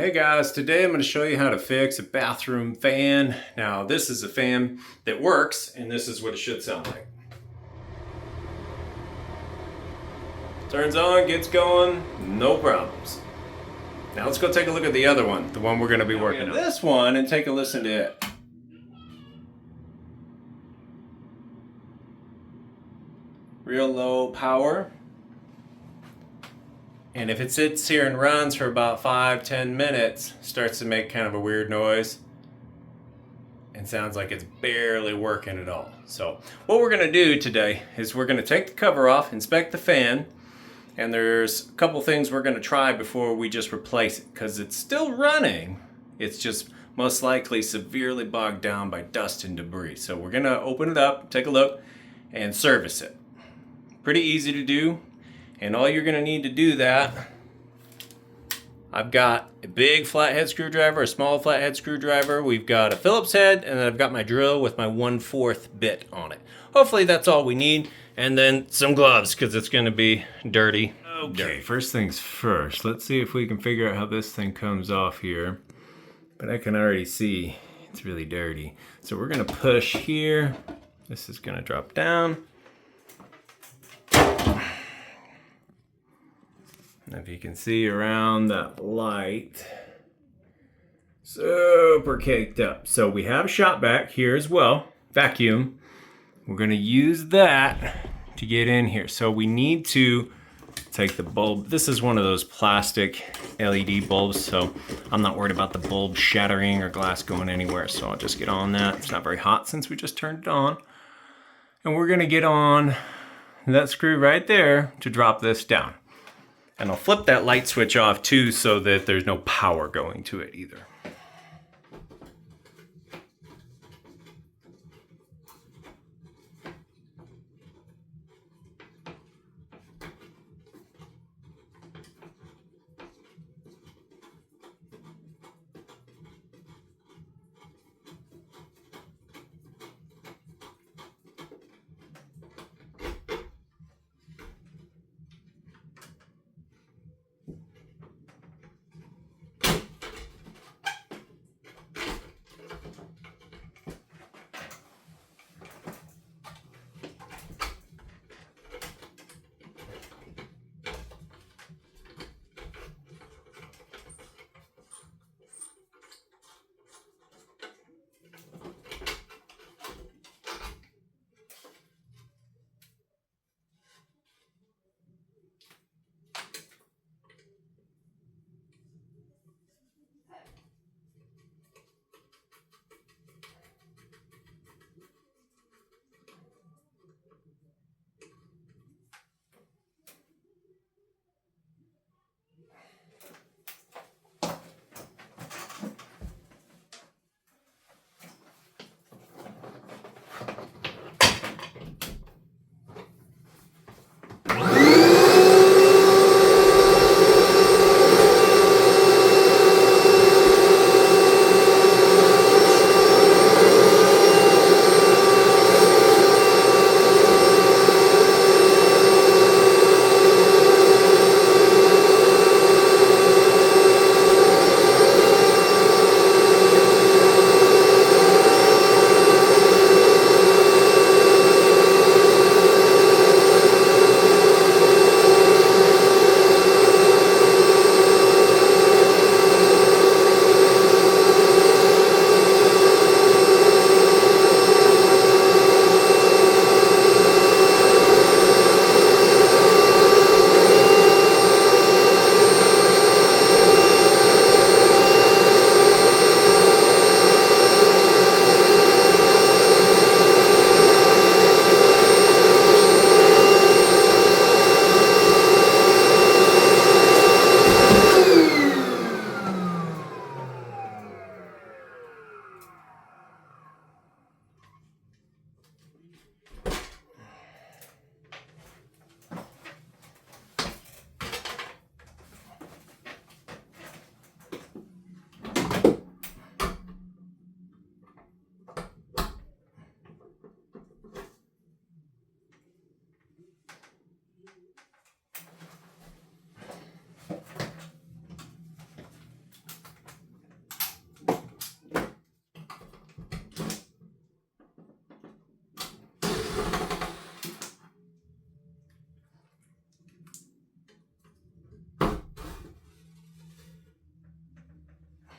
Hey guys, today I'm going to show you how to fix a bathroom fan. Now this is a fan that works and this is what it should sound like. Turns on, gets going, no problems. Now let's go take a look at the other one, the one we're going to be working on. This one, and take a listen to it. Real low power. And if it sits here and runs for about 5-10 minutes, starts to make kind of a weird noise and sounds like it's barely working at all. So what we're going to do today is we're going to take the cover off, inspect the fan, and there's a couple things we're going to try before we just replace it, because it's still running. It's just most likely severely bogged down by dust and debris. So we're going to open it up, take a look, and service it. Pretty easy to do. And all you're going to need to do that, I've got a big flathead screwdriver, a small flathead screwdriver, we've got a Phillips head, and then I've got my drill with my 1/4 bit on it. Hopefully that's all we need. And then some gloves, because it's going to be dirty. Okay, first things first. Let's see if we can figure out how this thing comes off here. But I can already see it's really dirty. So we're going to push here. This is going to drop down. If you can see around that light, super caked up. So we have a shop vac here as well, vacuum. We're gonna use that to get in here. So we need to take the bulb. This is one of those plastic LED bulbs, so I'm not worried about the bulb shattering or glass going anywhere. So I'll just get on that. It's not very hot since we just turned it on. And we're gonna get on that screw right there to drop this down. And I'll flip that light switch off too so that there's no power going to it either.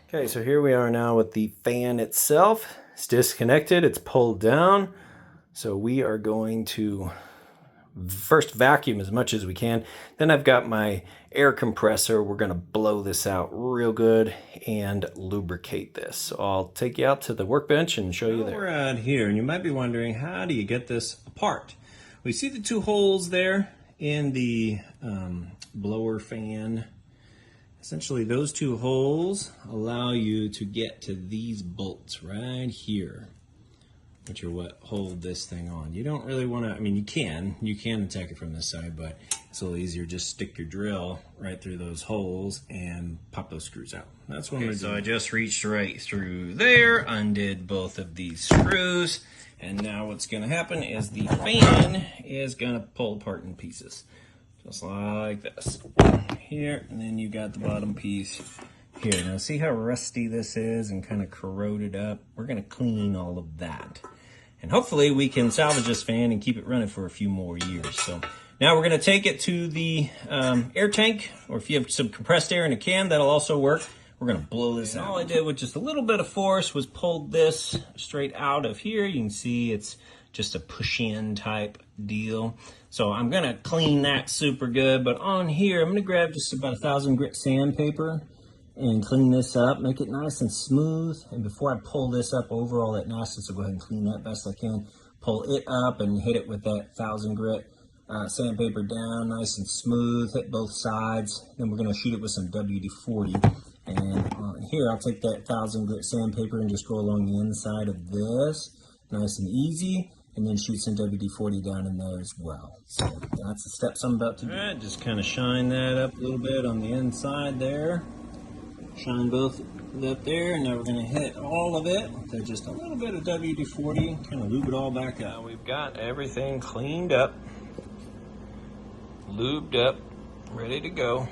Okay, so here we are now with the fan itself. It's disconnected, it's pulled down. So we are going to first vacuum as much as we can. Then I've got my air compressor. We're gonna blow this out real good and lubricate this. So I'll take you out to the workbench and show you there. We're out here, and you might be wondering, how do you get this apart? We see the two holes there in the blower fan. Essentially, those two holes allow you to get to these bolts right here, which are what hold this thing on. You don't really want to, I mean, you can attack it from this side, but it's a little easier. Just stick your drill right through those holes and pop those screws out. That's what I'm gonna do. So I just reached right through there, undid both of these screws, and now what's gonna happen is the fan is gonna pull apart in pieces. Just like this. Here, and then you got the bottom piece here. Now see how rusty this is and kind of corroded up? We're gonna clean all of that. And hopefully we can salvage this fan and keep it running for a few more years. So now we're gonna take it to the air tank, or if you have some compressed air in a can, that'll also work. We're gonna blow this out. All I did with just a little bit of force was pulled this straight out of here. You can see it's just a push-in type deal. So I'm gonna clean that super good, but on here, I'm gonna grab just about 1,000 grit sandpaper and clean this up, make it nice and smooth. And before I pull this up over all that nastiness, I'll go ahead and clean that best I can. Pull it up and hit it with that 1,000 grit sandpaper down, nice and smooth, hit both sides. Then we're gonna shoot it with some WD-40. And here, I'll take that 1,000 grit sandpaper and just go along the inside of this, nice and easy. And then shoot some WD-40 down in there as well. So that's the steps I'm about to do. All right, just kind of shine that up a little bit on the inside there. Shine both up there, and now we're gonna hit all of it with just a little bit of WD-40, kind of lube it all back up. Now we've got everything cleaned up, lubed up, ready to go.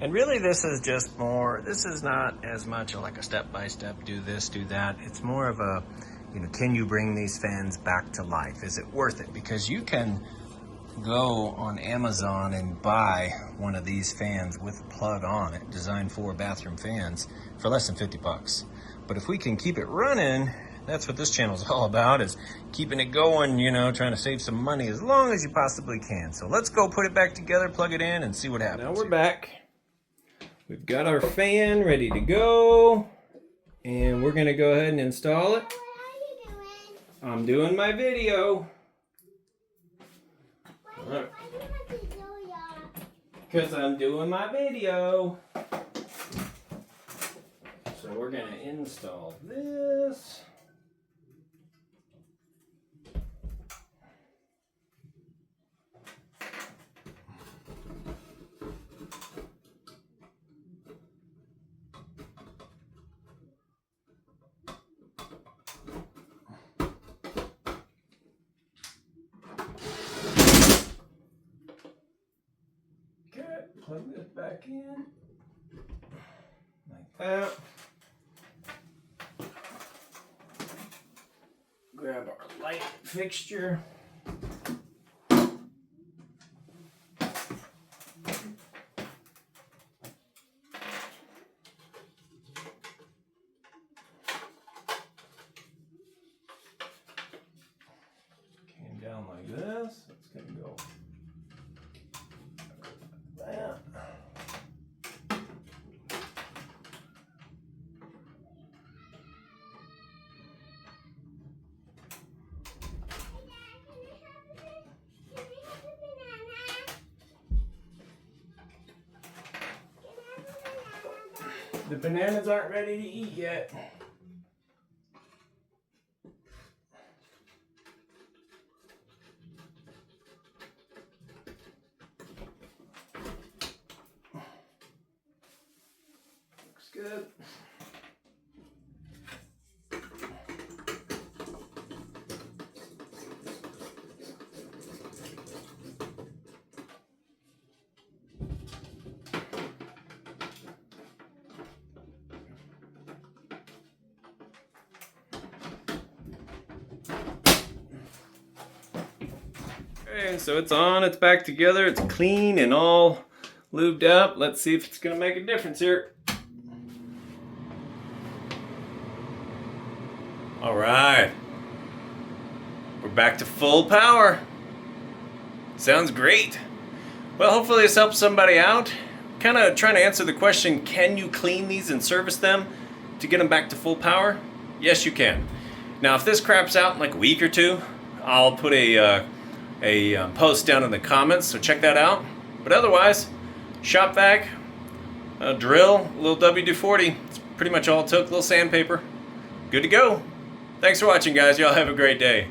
And really this is just more, this is not as much like a step-by-step, do this, do that. It's more of a, you know, can you bring these fans back to life? Is it worth it? Because you can go on Amazon and buy one of these fans with a plug on it, designed for bathroom fans, for less than 50 bucks. But if we can keep it running, that's what this channel is all about, is keeping it going, you know, trying to save some money as long as you possibly can. So let's go put it back together, plug it in, and see what happens. Now we're back. We've got our fan ready to go, and we're gonna go ahead and install it. I'm doing my video. Because I'm doing my video. So we're going to install this. Plug this back in, like that. Grab our light fixture. Came down like this. It's going to go like that. The bananas aren't ready to eat yet. Looks good. Okay, so it's on, it's back together, it's clean and all lubed up. Let's see if it's gonna make a difference here. All right. We're back to full power. Sounds great. Well, hopefully this helps somebody out. Kind of trying to answer the question, can you clean these and service them to get them back to full power? Yes, you can. Now, if this craps out in like a week or two, I'll put a post down in the comments, so check that out. But otherwise, shop vac, a drill, a little WD-40. It's pretty much all it took, a little sandpaper. Good to go. Thanks for watching, guys. Y'all have a great day.